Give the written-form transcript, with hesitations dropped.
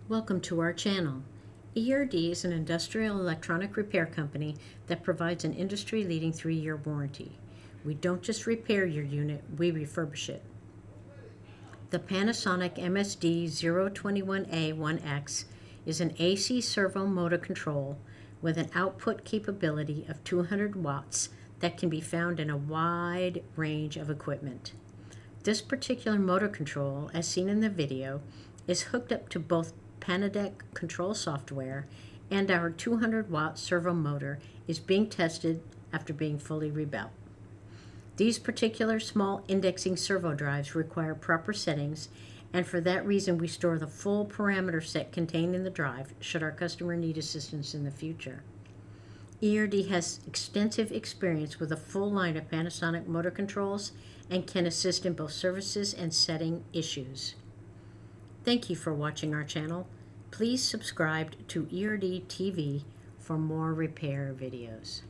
Welcome to our channel. ERD is an industrial electronic repair company that provides an industry-leading 3-year warranty. We don't just repair your unit, we refurbish it. The Panasonic MSD021a1x is an AC servo motor control with an output capability of 200 watts that can be found in a wide range of equipment. This particular motor control, as seen in the video, is hooked up to both Panasonic control software, and our 200-watt servo motor is being tested after being fully rebuilt. These particular small indexing servo drives require proper settings, and for that reason we store the full parameter set contained in the drive should our customer need assistance in the future. ERD has extensive experience with a full line of Panasonic motor controls and can assist in both services and setting issues. Thank you for watching our channel. Please subscribe to ERD TV for more repair videos.